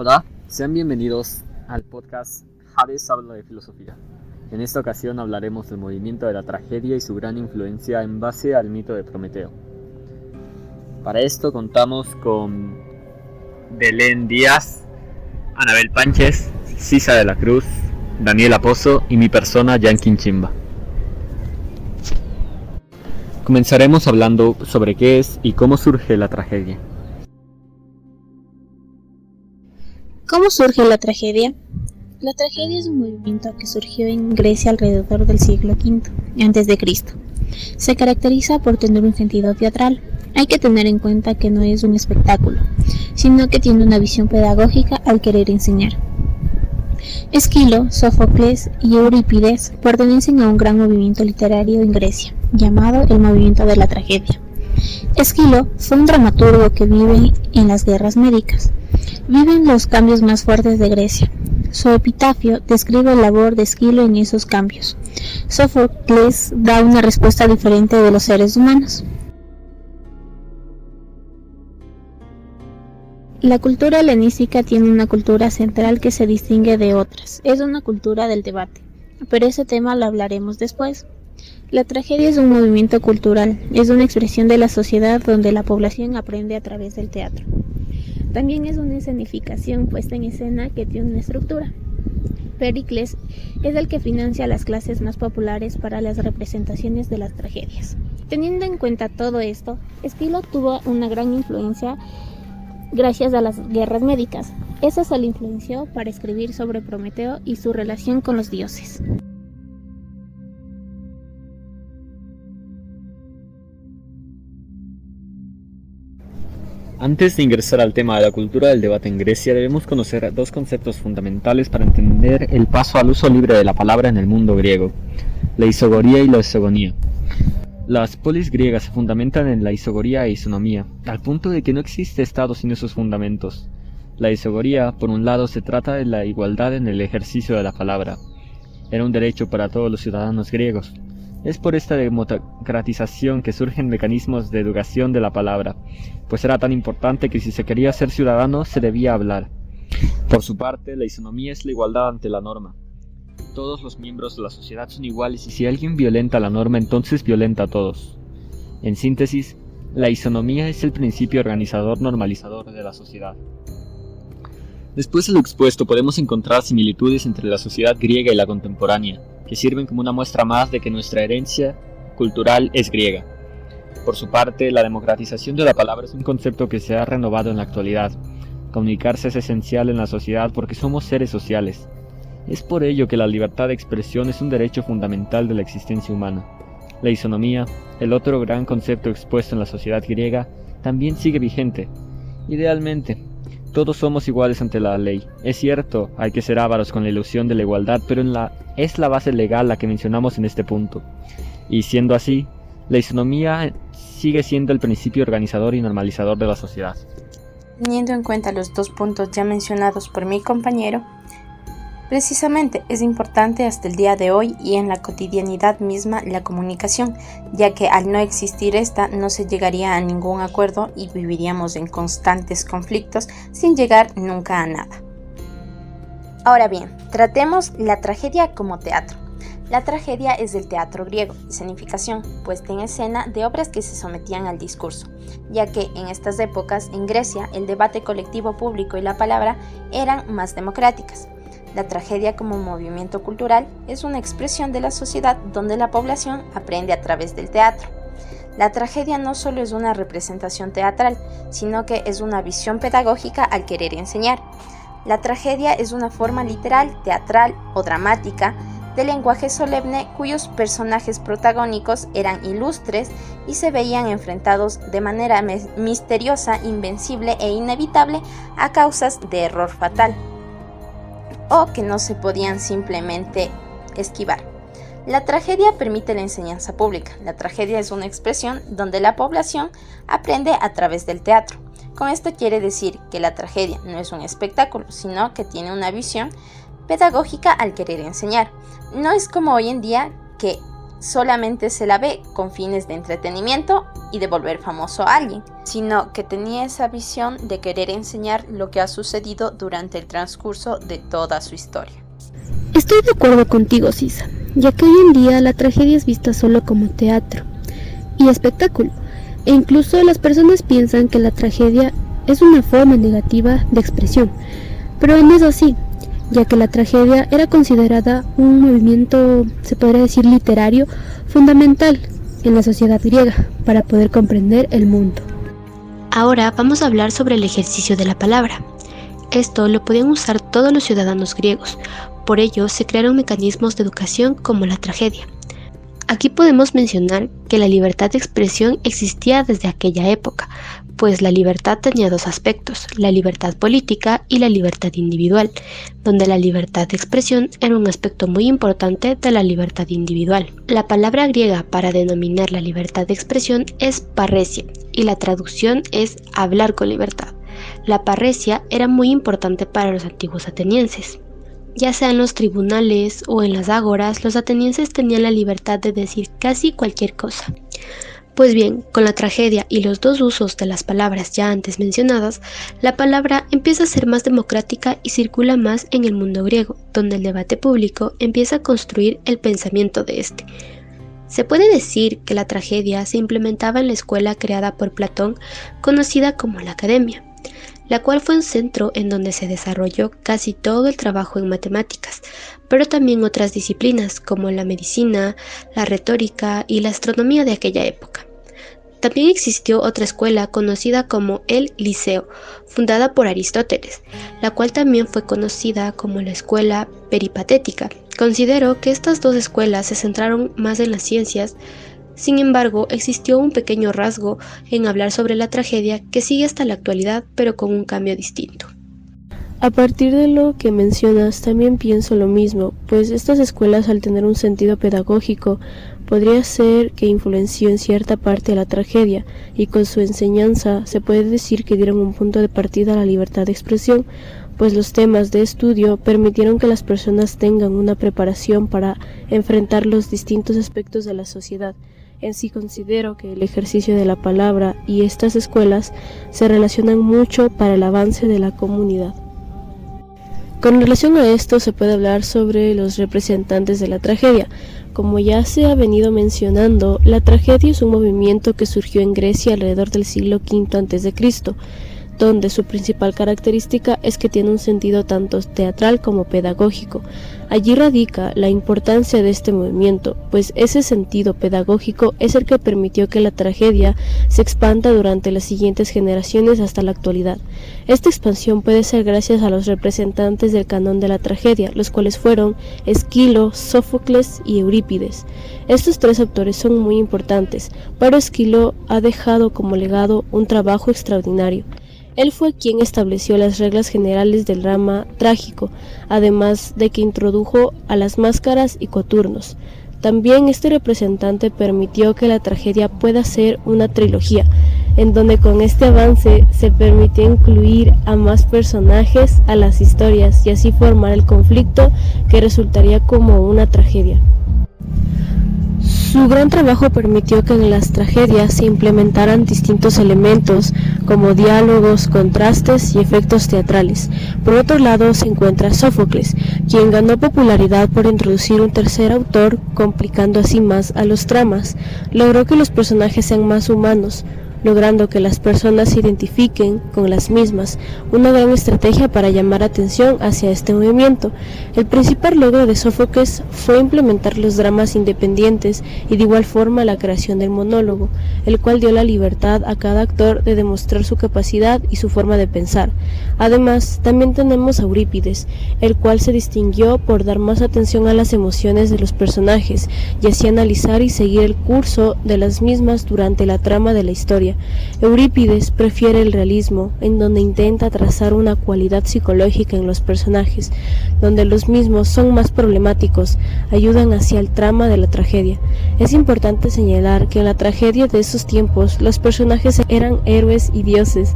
Hola, sean bienvenidos al podcast Hades habla de filosofía. En esta ocasión hablaremos del movimiento de la tragedia y su gran influencia en base al mito de Prometeo. Para esto contamos con Belén Díaz, Anabel Pánchez, Sisa de la Cruz, Daniela Pozo y mi persona, Yankin Chimba. Comenzaremos hablando sobre qué es y cómo surge la tragedia. ¿Cómo surge la tragedia? La tragedia es un movimiento que surgió en Grecia alrededor del siglo V a.C. Se caracteriza por tener un sentido teatral. Hay que tener en cuenta que no es un espectáculo, sino que tiene una visión pedagógica al querer enseñar. Esquilo, Sófocles y Eurípides pertenecen a un gran movimiento literario en Grecia, llamado el movimiento de la tragedia. Esquilo fue un dramaturgo que vive en las guerras médicas. Vive en los cambios más fuertes de Grecia. Su epitafio describe la labor de Esquilo en esos cambios. Sófocles da una respuesta diferente de los seres humanos. La cultura helenística tiene una cultura central que se distingue de otras. Es una cultura del debate, pero ese tema lo hablaremos después. La tragedia es un movimiento cultural, es una expresión de la sociedad donde la población aprende a través del teatro. También es una escenificación puesta en escena que tiene una estructura. Pericles es el que financia a las clases más populares para las representaciones de las tragedias. Teniendo en cuenta todo esto, Esquilo tuvo una gran influencia gracias a las guerras médicas. Eso se le influenció para escribir sobre Prometeo y su relación con los dioses. Antes de ingresar al tema de la cultura del debate en Grecia, debemos conocer dos conceptos fundamentales para entender el paso al uso libre de la palabra en el mundo griego: la isogoría y la isogonía. Las polis griegas se fundamentan en la isogoría e isonomía, al punto de que no existe Estado sin esos fundamentos. La isogoría, por un lado, se trata de la igualdad en el ejercicio de la palabra. Era un derecho para todos los ciudadanos griegos. Es por esta democratización que surgen mecanismos de educación de la palabra, pues era tan importante que si se quería ser ciudadano se debía hablar. Por su parte, la isonomía es la igualdad ante la norma. Todos los miembros de la sociedad son iguales y si alguien violenta la norma, entonces violenta a todos. En síntesis, la isonomía es el principio organizador normalizador de la sociedad. Después de lo expuesto, podemos encontrar similitudes entre la sociedad griega y la contemporánea, que sirven como una muestra más de que nuestra herencia cultural es griega. Por su parte, la democratización de la palabra es un concepto que se ha renovado en la actualidad. Comunicarse es esencial en la sociedad porque somos seres sociales. Es por ello que la libertad de expresión es un derecho fundamental de la existencia humana. La isonomía, el otro gran concepto expuesto en la sociedad griega, también sigue vigente. Idealmente, todos somos iguales ante la ley. Es cierto, hay que ser ávaros con la ilusión de la igualdad, pero es la base legal la que mencionamos en este punto. Y siendo así, la isonomía sigue siendo el principio organizador y normalizador de la sociedad. Teniendo en cuenta los dos puntos ya mencionados por mi compañero, precisamente es importante hasta el día de hoy y en la cotidianidad misma la comunicación, ya que al no existir esta no se llegaría a ningún acuerdo y viviríamos en constantes conflictos sin llegar nunca a nada. Ahora bien, tratemos la tragedia como teatro. La tragedia es del teatro griego, escenificación, puesta en escena de obras que se sometían al discurso, ya que en estas épocas en Grecia el debate colectivo público y la palabra eran más democráticas. La tragedia como movimiento cultural es una expresión de la sociedad donde la población aprende a través del teatro. La tragedia no solo es una representación teatral, sino que es una visión pedagógica al querer enseñar. La tragedia es una forma literal, teatral o dramática de lenguaje solemne cuyos personajes protagónicos eran ilustres y se veían enfrentados de manera misteriosa, invencible e inevitable a causas de error fatal, o que no se podían simplemente esquivar. La tragedia permite la enseñanza pública. La tragedia es una expresión donde la población aprende a través del teatro. Con esto quiere decir que la tragedia no es un espectáculo, sino que tiene una visión pedagógica al querer enseñar. No es como hoy en día que solamente se la ve con fines de entretenimiento y de volver famoso a alguien, sino que tenía esa visión de querer enseñar lo que ha sucedido durante el transcurso de toda su historia. Estoy de acuerdo contigo, Sisa, ya que hoy en día la tragedia es vista solo como teatro y espectáculo, e incluso las personas piensan que la tragedia es una forma negativa de expresión, pero no es así, ya que la tragedia era considerada un movimiento, se podría decir, literario fundamental en la sociedad griega para poder comprender el mundo. Ahora vamos a hablar sobre el ejercicio de la palabra. Esto lo podían usar todos los ciudadanos griegos, por ello se crearon mecanismos de educación como la tragedia. Aquí podemos mencionar que la libertad de expresión existía desde aquella época, pues la libertad tenía dos aspectos, la libertad política y la libertad individual, donde la libertad de expresión era un aspecto muy importante de la libertad individual. La palabra griega para denominar la libertad de expresión es parresia, y la traducción es hablar con libertad. La parresia era muy importante para los antiguos atenienses. Ya sea en los tribunales o en las ágoras, los atenienses tenían la libertad de decir casi cualquier cosa. Pues bien, con la tragedia y los dos usos de las palabras ya antes mencionadas, la palabra empieza a ser más democrática y circula más en el mundo griego, donde el debate público empieza a construir el pensamiento de este. Se puede decir que la tragedia se implementaba en la escuela creada por Platón, conocida como la Academia, la cual fue un centro en donde se desarrolló casi todo el trabajo en matemáticas, pero también otras disciplinas como la medicina, la retórica y la astronomía de aquella época. También existió otra escuela conocida como el Liceo, fundada por Aristóteles, la cual también fue conocida como la escuela peripatética. Considero que estas dos escuelas se centraron más en las ciencias. Sin embargo, existió un pequeño rasgo en hablar sobre la tragedia que sigue hasta la actualidad, pero con un cambio distinto. A partir de lo que mencionas, también pienso lo mismo, pues estas escuelas, al tener un sentido pedagógico, podría ser que influenció en cierta parte a la tragedia, y con su enseñanza se puede decir que dieron un punto de partida a la libertad de expresión, pues los temas de estudio permitieron que las personas tengan una preparación para enfrentar los distintos aspectos de la sociedad. En sí considero que el ejercicio de la palabra y estas escuelas se relacionan mucho para el avance de la comunidad. Con relación a esto se puede hablar sobre los representantes de la tragedia. Como ya se ha venido mencionando, la tragedia es un movimiento que surgió en Grecia alrededor del siglo V a.C., donde su principal característica es que tiene un sentido tanto teatral como pedagógico. Allí radica la importancia de este movimiento, pues ese sentido pedagógico es el que permitió que la tragedia se expanda durante las siguientes generaciones hasta la actualidad. Esta expansión puede ser gracias a los representantes del canon de la tragedia, los cuales fueron Esquilo, Sófocles y Eurípides. Estos tres autores son muy importantes, pero Esquilo ha dejado como legado un trabajo extraordinario. Él fue quien estableció las reglas generales del drama trágico, además de que introdujo a las máscaras y coturnos. También este representante permitió que la tragedia pueda ser una trilogía, en donde con este avance se permitió incluir a más personajes a las historias y así formar el conflicto que resultaría como una tragedia. Su gran trabajo permitió que en las tragedias se implementaran distintos elementos como diálogos, contrastes y efectos teatrales. Por otro lado se encuentra Sófocles, quien ganó popularidad por introducir un tercer autor, complicando así más a los tramas. Logró que los personajes sean más humanos, logrando que las personas se identifiquen con las mismas, una gran estrategia para llamar atención hacia este movimiento. El principal logro de Sófocles fue implementar los dramas independientes y de igual forma la creación del monólogo, el cual dio la libertad a cada actor de demostrar su capacidad y su forma de pensar. Además, también tenemos a Eurípides, el cual se distinguió por dar más atención a las emociones de los personajes y así analizar y seguir el curso de las mismas durante la trama de la historia. Eurípides prefiere el realismo, en donde intenta trazar una cualidad psicológica en los personajes, donde los mismos son más problemáticos, ayudan hacia el trama de la tragedia. Es importante señalar que en la tragedia de esos tiempos los personajes eran héroes y dioses,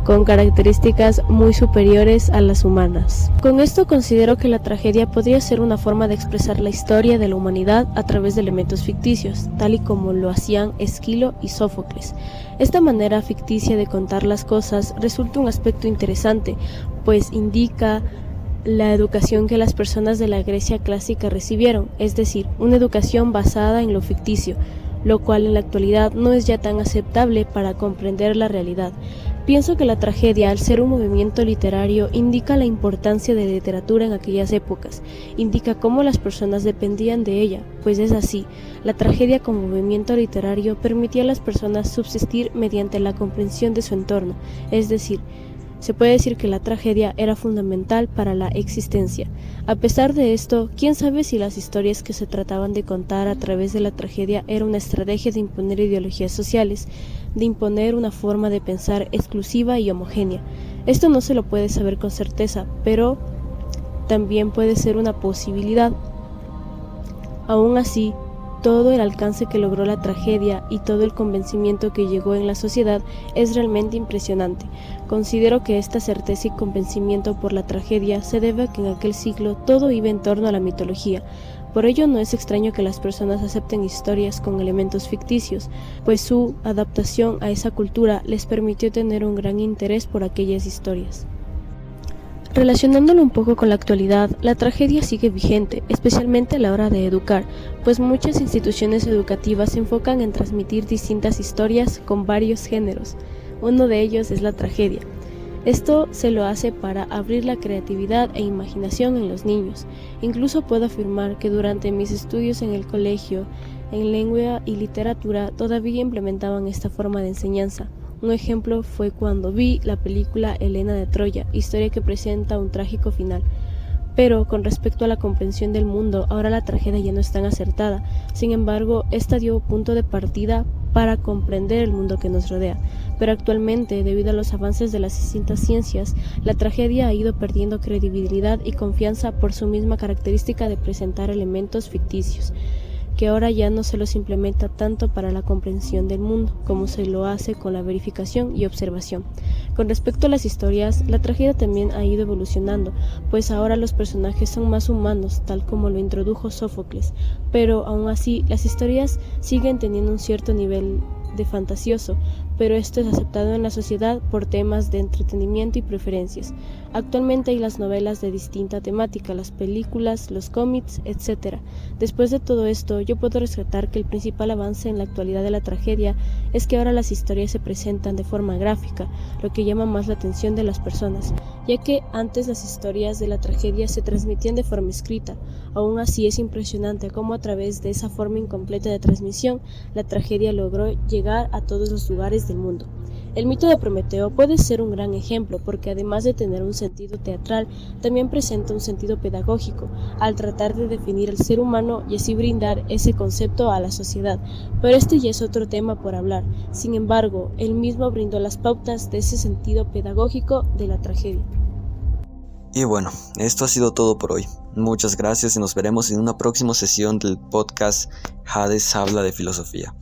con características muy superiores a las humanas. Con esto considero que la tragedia podría ser una forma de expresar la historia de la humanidad a través de elementos ficticios, tal y como lo hacían Esquilo y Sófocles. Esta manera ficticia de contar las cosas resulta un aspecto interesante, pues indica la educación que las personas de la Grecia clásica recibieron, es decir, una educación basada en lo ficticio, lo cual en la actualidad no es ya tan aceptable para comprender la realidad. Pienso que la tragedia, al ser un movimiento literario, indica la importancia de la literatura en aquellas épocas, indica cómo las personas dependían de ella, pues es así, la tragedia como movimiento literario permitía a las personas subsistir mediante la comprensión de su entorno, es decir, se puede decir que la tragedia era fundamental para la existencia. A pesar de esto, quién sabe si las historias que se trataban de contar a través de la tragedia era una estrategia de imponer ideologías sociales, de imponer una forma de pensar exclusiva y homogénea. Esto no se lo puede saber con certeza, pero también puede ser una posibilidad. Aún así, todo el alcance que logró la tragedia y todo el convencimiento que llegó en la sociedad es realmente impresionante. Considero que esta certeza y convencimiento por la tragedia se debe a que en aquel siglo todo iba en torno a la mitología. Por ello no es extraño que las personas acepten historias con elementos ficticios, pues su adaptación a esa cultura les permitió tener un gran interés por aquellas historias. Relacionándolo un poco con la actualidad, la tragedia sigue vigente, especialmente a la hora de educar, pues muchas instituciones educativas se enfocan en transmitir distintas historias con varios géneros. Uno de ellos es la tragedia. Esto se lo hace para abrir la creatividad e imaginación en los niños. Incluso puedo afirmar que durante mis estudios en el colegio, en lengua y literatura, todavía implementaban esta forma de enseñanza. Un ejemplo fue cuando vi la película Helena de Troya, historia que presenta un trágico final. Pero con respecto a la comprensión del mundo, ahora la tragedia ya no es tan acertada. Sin embargo, esta dio punto de partida para comprender el mundo que nos rodea. Pero actualmente, debido a los avances de las distintas ciencias, la tragedia ha ido perdiendo credibilidad y confianza por su misma característica de presentar elementos ficticios, que ahora ya no se los implementa tanto para la comprensión del mundo como se lo hace con la verificación y observación. Con respecto a las historias, la tragedia también ha ido evolucionando, pues ahora los personajes son más humanos, tal como lo introdujo Sófocles, pero aún así las historias siguen teniendo un cierto nivel de fantasioso, pero esto es aceptado en la sociedad por temas de entretenimiento y preferencias. Actualmente hay las novelas de distinta temática, las películas, los cómics, etc. Después de todo esto, yo puedo rescatar que el principal avance en la actualidad de la tragedia es que ahora las historias se presentan de forma gráfica, lo que llama más la atención de las personas, ya que antes las historias de la tragedia se transmitían de forma escrita. Aún así es impresionante cómo a través de esa forma incompleta de transmisión, la tragedia logró llegar a todos los lugares del mundo. El mito de Prometeo puede ser un gran ejemplo porque además de tener un sentido teatral, también presenta un sentido pedagógico, al tratar de definir al ser humano y así brindar ese concepto a la sociedad. Pero este ya es otro tema por hablar. Sin embargo, él mismo brindó las pautas de ese sentido pedagógico de la tragedia. Y bueno, esto ha sido todo por hoy. Muchas gracias y nos veremos en una próxima sesión del podcast Hades habla de filosofía.